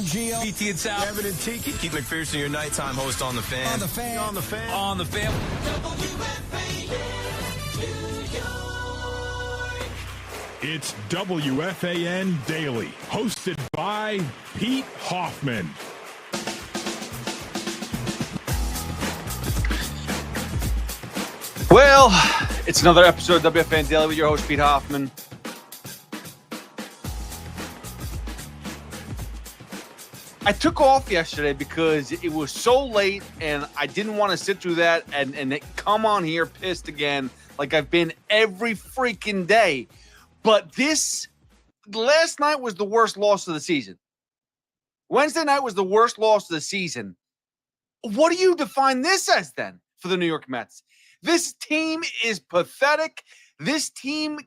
Gio. BT and Sal. Kevin and Tiki. Keith McPherson, your nighttime host on The Fan. On The Fan. On The Fan. On The Fan. It's WFAN Daily, hosted by Pete Hoffman. Well, it's another episode of WFAN Daily with your host, Pete Hoffman. I took off yesterday because it was so late and I didn't want to sit through that and come on here pissed again like I've been every freaking day. But last night was the worst loss of the season. Wednesday night was the worst loss of the season. What do you define this as then for the New York Mets? This team is pathetic. This team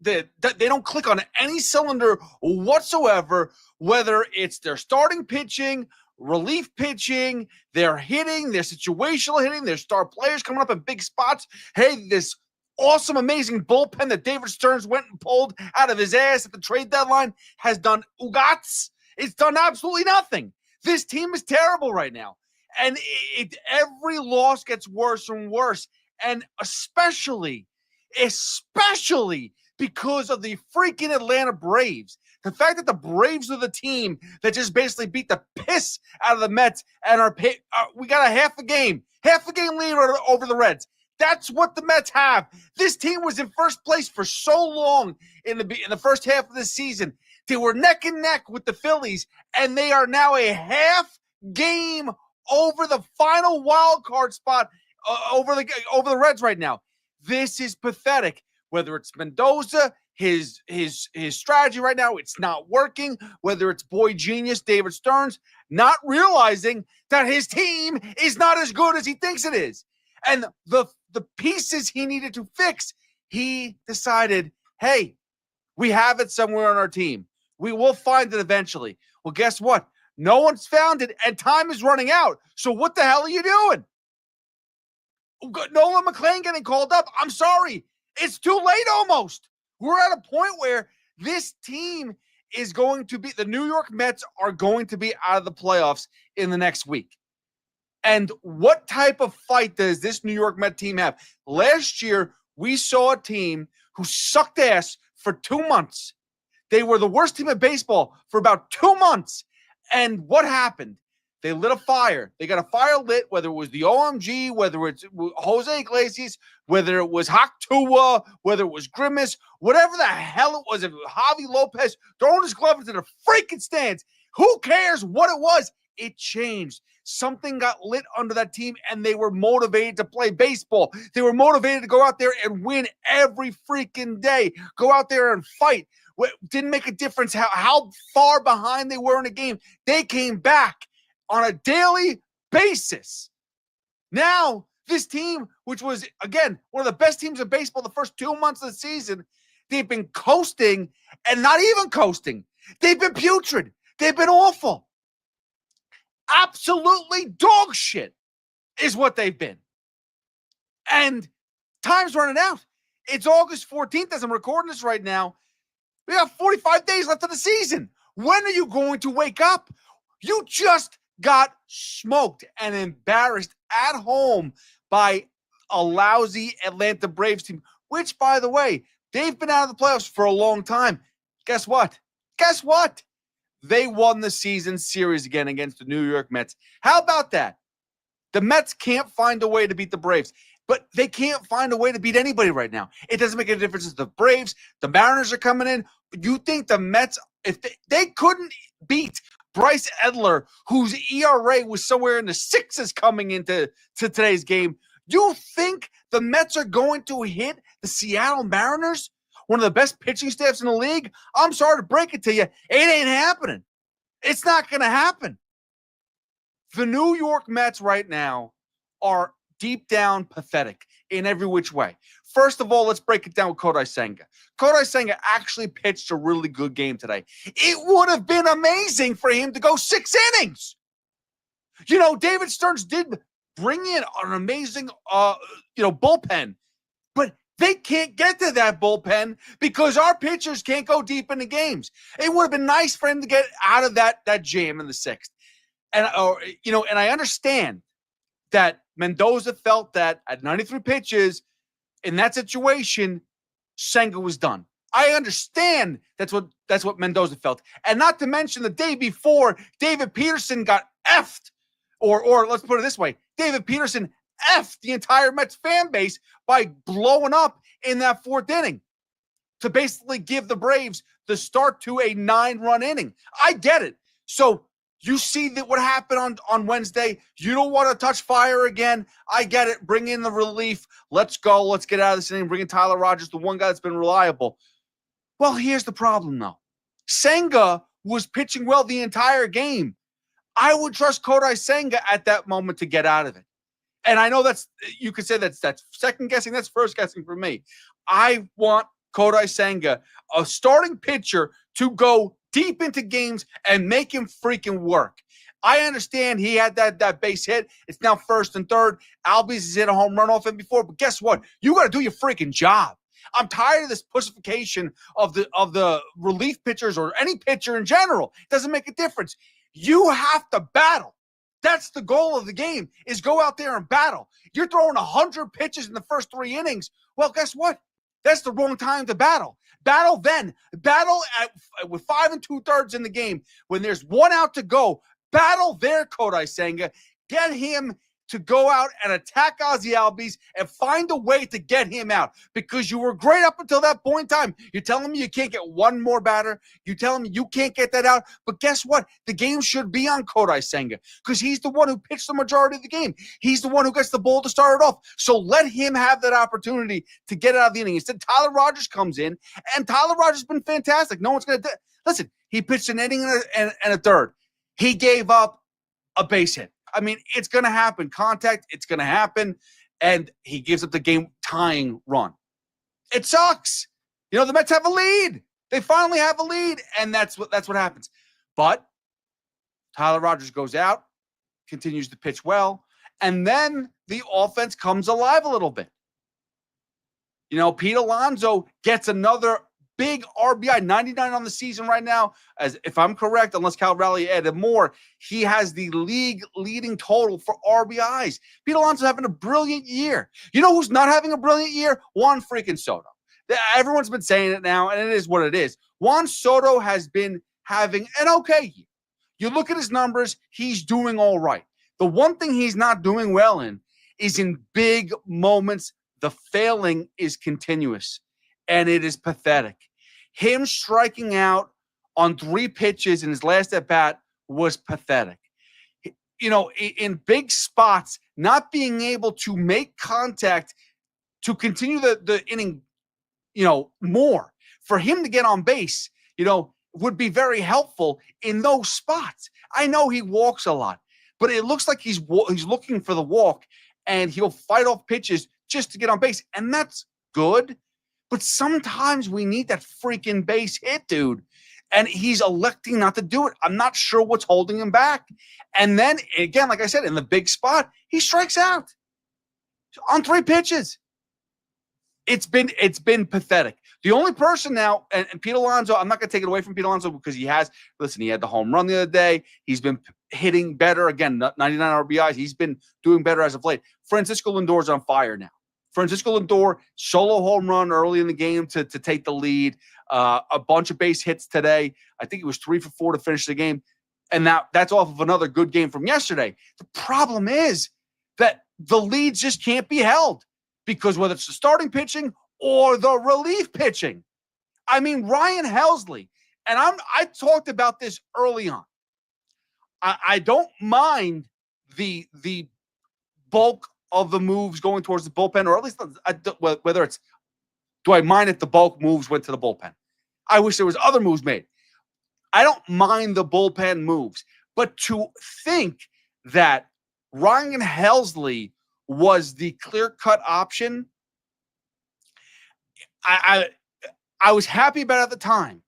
they don't click on any cylinder whatsoever, whether it's their starting pitching, relief pitching, their hitting, their situational hitting, their star players coming up in big spots. Hey, this awesome, amazing bullpen that David Stearns went and pulled out of his ass at the trade deadline has done ugats. It's done absolutely nothing. This team is terrible right now. And every loss gets worse and worse. And especially because of the freaking Atlanta Braves. The fact that the Braves are the team that just basically beat the piss out of the Mets and we got a half a game lead over the Reds. That's what the Mets have. This team was in first place for so long in the first half of the season. They were neck and neck with the Phillies, and they are now a half game over the final wild card spot over the Reds right now. This is pathetic. Whether it's Mendoza, his strategy right now, it's not working. Whether it's boy genius David Stearns, not realizing that his team is not as good as he thinks it is. And the pieces he needed to fix, he decided, hey, we have it somewhere on our team. We will find it eventually. Well, guess what? No one's found it, and time is running out. So what the hell are you doing? Nolan McLean getting called up. I'm sorry. It's too late almost. We're at a point where this team is going to be, the New York Mets are going to be out of the playoffs in the next week. And what type of fight does this New York Mets team have? Last year, we saw a team who sucked ass for 2 months. They were the worst team in baseball for about 2 months. And what happened? They lit a fire. They got a fire lit, whether it was the OMG, whether it's Jose Iglesias, whether it was Hak Tua, whether it was Grimace, whatever the hell it was, if it was Javi Lopez throwing his glove into the freaking stands. Who cares what it was? It changed. Something got lit under that team, and they were motivated to play baseball. They were motivated to go out there and win every freaking day. Go out there and fight. Didn't make a difference how far behind they were in the game. They came back on a daily basis. Now, this team, which was, again, one of the best teams in baseball the first 2 months of the season, they've been coasting and not even coasting. They've been putrid. They've been awful. Absolutely dog shit is what they've been. And time's running out. It's August 14th as I'm recording this right now. We have 45 days left of the season. When are you going to wake up? You just got smoked and embarrassed at home by a lousy Atlanta Braves team, which, by the way, they've been out of the playoffs for a long time. Guess what? They won the season series again against the New York Mets. How about that? The Mets can't find a way to beat the Braves, but they can't find a way to beat anybody right now. It doesn't make any difference if the Braves, the Mariners are coming in. You think the Mets, if they couldn't beat Bryce Edler, whose ERA was somewhere in the sixes coming into today's game, you think the Mets are going to hit the Seattle Mariners, one of the best pitching staffs in the league? I'm sorry to break it to you. It ain't happening. It's not going to happen. The New York Mets right now are deep down pathetic in every which way. First of all, let's break it down with Kodai Senga. Kodai Senga actually pitched a really good game today. It would have been amazing for him to go 6 innings. You know, David Stearns did bring in an amazing, bullpen, but They can't get to that bullpen because our pitchers can't go deep into games. It would have been nice for him to get out of that jam in the sixth. And and I understand that Mendoza felt that at 93 pitches in that situation, Senga was done. I understand that's what Mendoza felt. And not to mention the day before, David Peterson got effed. Or let's put it this way, David Peterson effed the entire Mets fan base by blowing up in that fourth inning to basically give the Braves the start to a 9-run inning. I get it. So you see that what happened on Wednesday. You don't want to touch fire again. I get it. Bring in the relief. Let's go. Let's get out of this inning. Bring in Tyler Rogers, the one guy that's been reliable. Well, here's the problem, though. Senga was pitching well the entire game. I would trust Kodai Senga at that moment to get out of it. And I know you could say that's second guessing. That's first guessing for me. I want Kodai Senga, a starting pitcher, to go deep into games and make him freaking work. I understand he had that base hit. It's now first and third. Albies has hit a home run off him before, but guess what? You got to do your freaking job. I'm tired of this pussification of the relief pitchers or any pitcher in general. It doesn't make a difference. You have to battle. That's the goal of the game, is go out there and battle. You're throwing 100 pitches in the first 3 innings. Well, guess what? That's the wrong time to battle. Battle then. Battle with 5 2/3 in the game. When there's 1 out to go, battle there, Kodai Senga. Get him to go out and attack Ozzie Albies and find a way to get him out, because you were great up until that point in time. You're telling me you can't get one more batter. You're telling me you can't get that out. But guess what? The game should be on Kodai Senga, because he's the one who pitched the majority of the game. He's the one who gets the ball to start it off. So let him have that opportunity to get out of the inning. Instead, Tyler Rogers comes in, and Tyler Rogers has been fantastic. No one's going to listen. He pitched an inning and a third. He gave up a base hit. I mean, it's going to happen. Contact, it's going to happen. And he gives up the game-tying run. It sucks. The Mets have a lead. They finally have a lead, and that's what happens. But Tyler Rogers goes out, continues to pitch well, and then the offense comes alive a little bit. Pete Alonso gets another big RBI, 99 on the season right now. As if I'm correct, unless Cal Raleigh added more, he has the league leading total for RBIs. Pete Alonso's having a brilliant year. You know who's not having a brilliant year? Juan freaking Soto. Everyone's been saying it now, and it is what it is. Juan Soto has been having an okay year. You look at his numbers, he's doing all right. The one thing he's not doing well in is in big moments. The failing is continuous, and it is pathetic. Him striking out on 3 pitches in his last at-bat was pathetic. In big spots, not being able to make contact to continue the inning, more. For him to get on base, would be very helpful in those spots. I know he walks a lot, but it looks like he's looking for the walk, and he'll fight off pitches just to get on base, and that's good. But sometimes we need that freaking base hit, dude. And he's electing not to do it. I'm not sure what's holding him back. And then, again, like I said, in the big spot, he strikes out on 3 pitches. It's been pathetic. The only person now, and Pete Alonso, I'm not going to take it away from Pete Alonso, because he had the home run the other day. He's been hitting better. Again, 99 RBIs. He's been doing better as of late. Francisco Lindor's on fire now. Francisco Lindor, solo home run early in the game to take the lead. A bunch of base hits today. I think it was 3 for 4 to finish the game. And that's off of another good game from yesterday. The problem is that the leads just can't be held, because whether it's the starting pitching or the relief pitching. I mean, Ryan Helsley, and I talked about this early on. I don't mind the bulk of the moves going towards the bullpen, or at least whether it's, do I mind if the bulk moves went to the bullpen? I wish there was other moves made. I don't mind the bullpen moves, but to think that Ryan Helsley was the clear-cut option, I was happy about it at the time.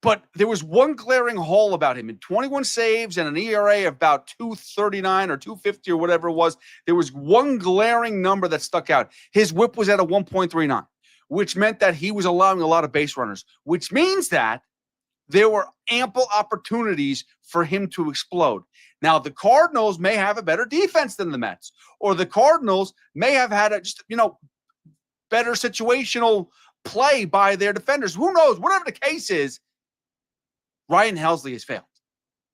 But there was one glaring hole about him in 21 saves and an ERA of about 239 or 250 or whatever it was. There was one glaring number that stuck out. His whip was at a 1.39, which meant that he was allowing a lot of base runners, which means that there were ample opportunities for him to explode. Now, the Cardinals may have a better defense than the Mets, or the Cardinals may have had a better situational play by their defenders. Who knows? Whatever the case is, Ryan Helsley has failed.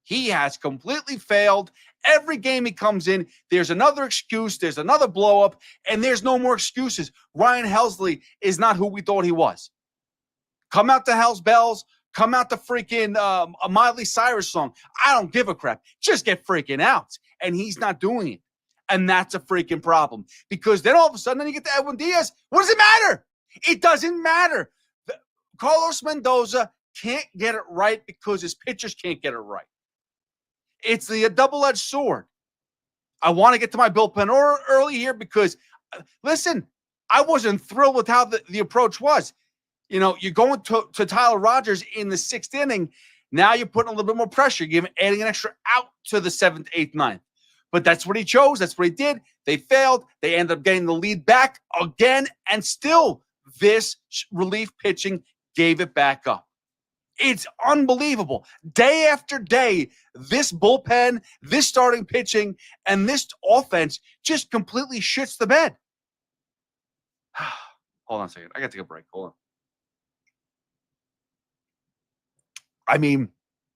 He has completely failed. Every game he comes in, there's another excuse, there's another blow up, and there's no more excuses. Ryan Helsley is not who we thought he was. Come out to Hell's Bells, come out to freaking a Miley Cyrus song. I don't give a crap. Just get freaking out. And he's not doing it. And that's a freaking problem. Because then all of a sudden, then you get to Edwin Diaz. What does it matter? It doesn't matter. Carlos Mendoza can't get it right because his pitchers can't get it right. It's the double-edged sword. I want to get to my bullpen early here because, listen, I wasn't thrilled with how the approach was. You're going to Tyler Rogers in the 6th inning. Now you're putting a little bit more pressure, adding an extra out to the 7th, 8th, 9th. But that's what he chose. That's what he did. They failed. They ended up getting the lead back again, and still this relief pitching gave it back up. It's unbelievable. Day after day, this bullpen, this starting pitching, and this offense just completely shits the bed. Hold on a second. I got to take a break. Hold on. I mean,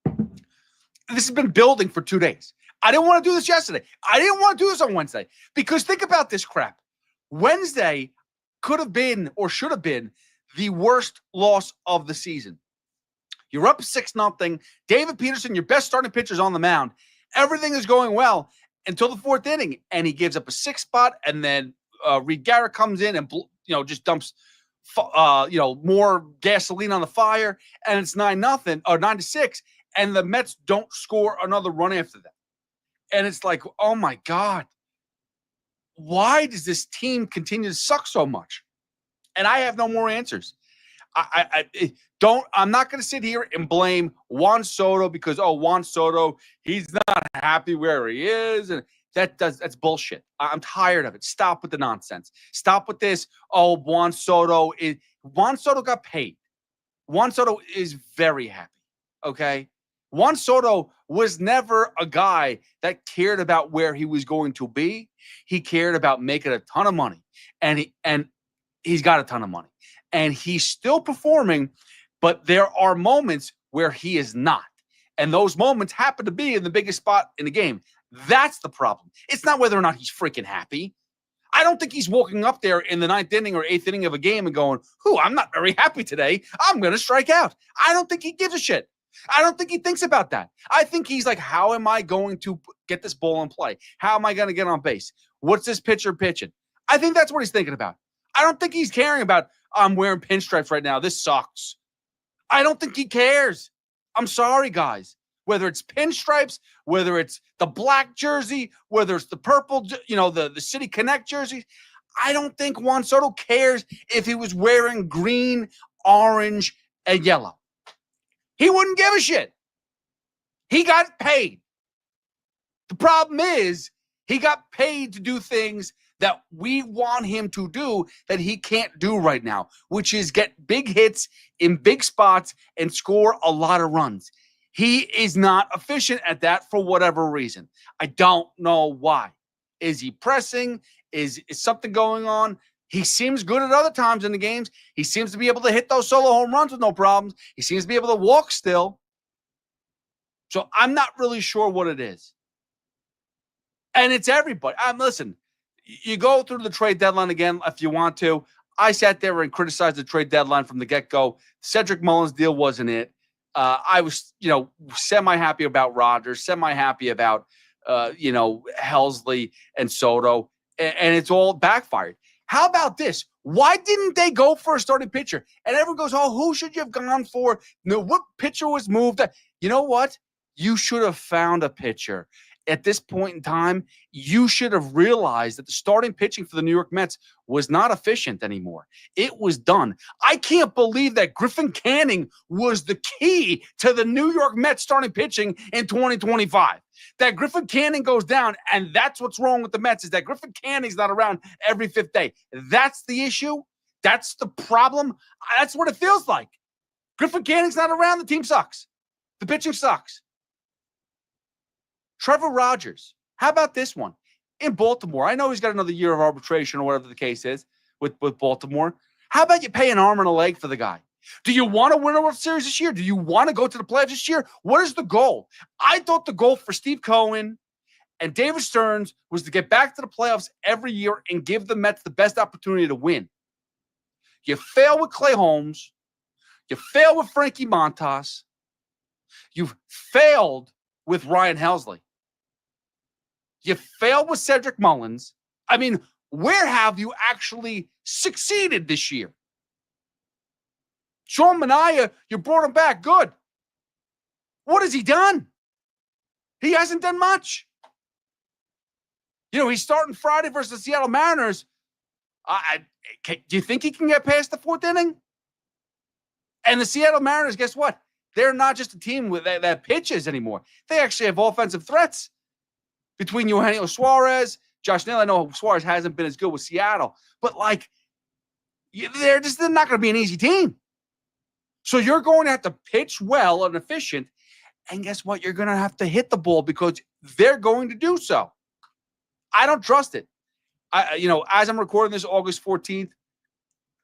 this has been building for 2 days. I didn't want to do this yesterday. I didn't want to do this on Wednesday because think about this crap. Wednesday could have been or should have been the worst loss of the season. You're up 6-0. David Peterson, your best starting pitcher, is on the mound. Everything is going well until the 4th inning, and he gives up a 6th spot, and then Reed Garrett comes in and just dumps more gasoline on the fire, and it's 9-0 or 9-6, and the Mets don't score another run after that. And it's like, oh my God, why does this team continue to suck so much? And I have no more answers. I'm not going to sit here and blame Juan Soto because, Juan Soto, he's not happy where he is. And that's bullshit. I'm tired of it. Stop with the nonsense. Stop with this. Juan Soto got paid. Juan Soto is very happy. Okay. Juan Soto was never a guy that cared about where he was going to be. He cared about making a ton of money, and he's got a ton of money, and he's still performing, but there are moments where he is not, and those moments happen to be in the biggest spot in the game. That's the problem. It's not whether or not he's freaking happy. I don't think he's walking up there in the 9th inning or 8th inning of a game and going, I'm not very happy today. I'm going to strike out. I don't think he gives a shit. I don't think he thinks about that. I think he's like, how am I going to get this ball in play? How am I going to get on base? What's this pitcher pitching? I think that's what he's thinking about. I don't think he's caring about, I'm wearing pinstripes right now. This sucks. I don't think he cares. I'm sorry, guys. Whether it's pinstripes, whether it's the black jersey, whether it's the purple, the City Connect jersey, I don't think Juan Soto cares if he was wearing green, orange, and yellow. He wouldn't give a shit. He got paid. The problem is he got paid to do things that we want him to do that he can't do right now, which is get big hits in big spots and score a lot of runs. He is not efficient at that for whatever reason. I don't know why. Is he pressing? Is something going on? He seems good at other times in the games. He seems to be able to hit those solo home runs with no problems. He seems to be able to walk still. So I'm not really sure what it is. And it's everybody. Listen, you go through the trade deadline again if you want to. I sat there and criticized the trade deadline from the get-go. Cedric Mullins deal wasn't it. I was, semi-happy about Rodgers, semi-happy about, Helsley and Soto, and it's all backfired. How about this? Why didn't they go for a starting pitcher? And everyone goes, who should you have gone for? No, what pitcher was moved? You know what? You should have found a pitcher. at this point in time, you should have realized that the starting pitching for the New York Mets was not efficient anymore. It was done. I can't believe that Griffin Canning was the key to the New York Mets starting pitching in 2025. That Griffin Canning goes down, and that's what's wrong with the Mets, is that Griffin Canning's not around every fifth day. That's the issue. That's the problem. That's what it feels like. Griffin Canning's not around. The team sucks. The pitching sucks. Trevor Rogers. How about this one? In Baltimore, I know he's got another year of arbitration or whatever the case is with Baltimore. How about you pay an arm and a leg for the guy? Do you want to win a World Series this year? Do you want to go to the playoffs this year? What is the goal? I thought the goal for Steve Cohen and David Stearns was to get back to the playoffs every year and give the Mets the best opportunity to win. You fail with Clay Holmes. You fail with Frankie Montas. You've failed with Ryan Helsley. You failed with Cedric Mullins. I mean, where have you actually succeeded this year? Sean Manaea, you brought him back. Good. What has he done? He hasn't done much. He's starting Friday versus the Seattle Mariners. Do you think he can get past the fourth inning? And the Seattle Mariners, guess what? They're not just a team that pitches anymore. They actually have offensive threats. Between Eugenio Suarez, Josh Naylor, I know Suarez hasn't been as good with Seattle, but they're not going to be an easy team. So you're going to have to pitch well and efficient, and guess what? You're going to have to hit the ball because they're going to do so. I don't trust it. As I'm recording this August 14th,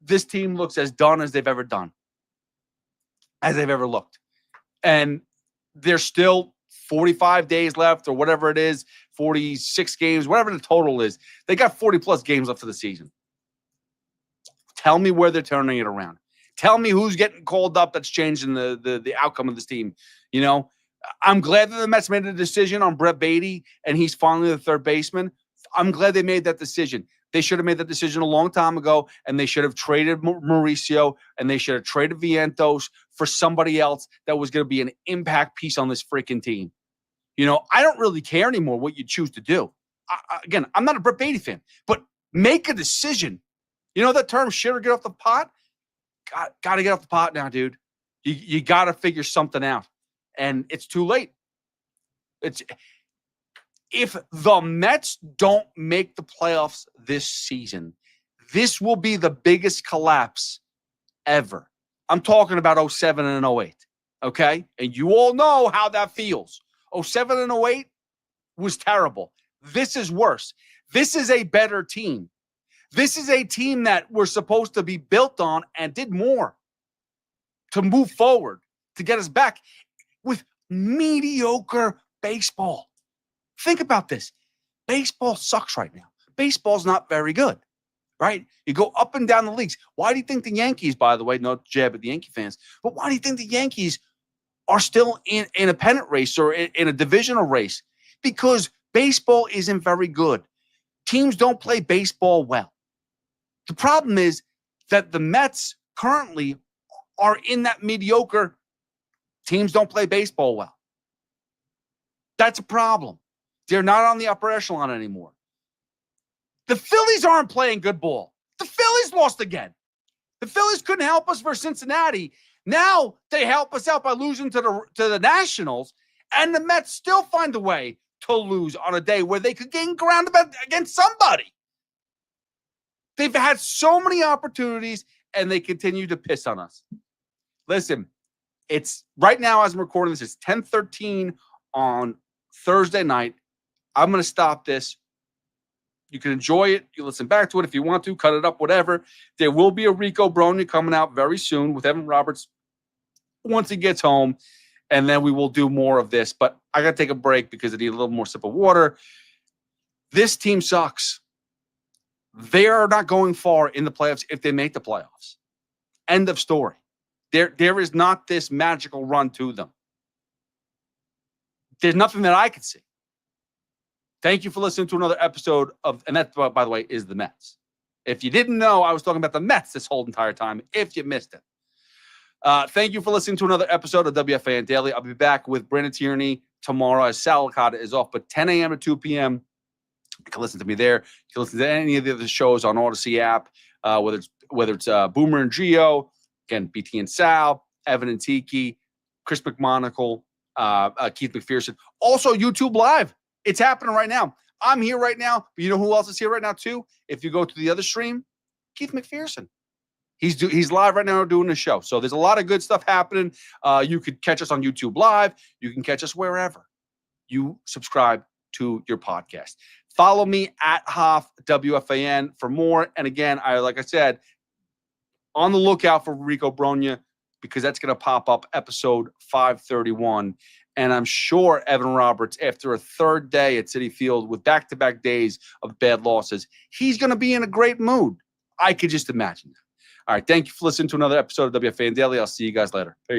this team looks as done as they've ever done, as they've ever looked. And there's still 45 days left or whatever it is, 46 games, whatever the total is. They got 40-plus games left for the season. Tell me where they're turning it around. Tell me who's getting called up that's changing the outcome of this team. I'm glad that the Mets made a decision on Brett Beatty, and he's finally the third baseman. I'm glad they made that decision. They should have made that decision a long time ago, and they should have traded Mauricio, and they should have traded Vientos for somebody else that was going to be an impact piece on this freaking team. I don't really care anymore what you choose to do. Again, I'm not a Brett Beatty fan, but make a decision. That term, shit or get off the pot? Got to get off the pot now, dude. You got to figure something out, and it's too late. If the Mets don't make the playoffs this season, this will be the biggest collapse ever. I'm talking about 07 and 08, okay? And you all know how that feels. 07 and 08 was terrible. This is worse. This is a better team. This is a team that we're supposed to be built on and did more to move forward, to get us back with mediocre baseball. Think about this. Baseball sucks right now. Baseball's not very good, right? You go up and down the leagues. Why do you think the Yankees, by the way, no jab at the Yankee fans, but why do you think the Yankees are still in a pennant race or in a divisional race? Because baseball isn't very good. Teams don't play baseball well. The problem is that the Mets currently are in that mediocre. Teams don't play baseball well. That's a problem. They're not on the upper echelon anymore. The Phillies aren't playing good ball. The Phillies lost again. The Phillies couldn't help us versus Cincinnati. Now they help us out by losing to the Nationals, and the Mets still find a way to lose on a day where they could gain ground against somebody. They've had so many opportunities, and they continue to piss on us. Listen, it's right now as I'm recording this, it's 10:13 on Thursday night. I'm going to stop this. You can enjoy it. You listen back to it if you want to. Cut it up, whatever. There will be a Rico Brogna coming out very soon with Evan Roberts once he gets home, and then we will do more of this. But I got to take a break because I need a little more sip of water. This team sucks. They are not going far in the playoffs if they make the playoffs. End of story. There is not this magical run to them. There's nothing that I could see. Thank you for listening to another episode of, and that, by the way, is the Mets. If you didn't know, I was talking about the Mets this whole entire time, if you missed it. Thank you for listening to another episode of WFAN Daily. I'll be back with Brandon Tierney tomorrow as Sal Licata is off, but 10 a.m. to 2 p.m. You can listen to me there. You can listen to any of the other shows on Odyssey app, whether it's Boomer and Gio, again, BT and Sal, Evan and Tiki, Chris McMonagle, Keith McPherson. Also, YouTube Live. It's happening right now. I'm here right now, but you know who else is here right now too? If you go to the other stream, Keith McPherson. He's live right now doing the show. So there's a lot of good stuff happening. You could catch us on YouTube Live. You can catch us wherever you subscribe to your podcast. Follow me at Hoff WFAN for more. And again, like I said, on the lookout for Rico Bronya, because that's going to pop up episode 531. And I'm sure Evan Roberts, after a third day at Citi Field with back-to-back days of bad losses, he's going to be in a great mood. I could just imagine that. All right, thank you for listening to another episode of WFAN Daily. I'll see you guys later. Peace.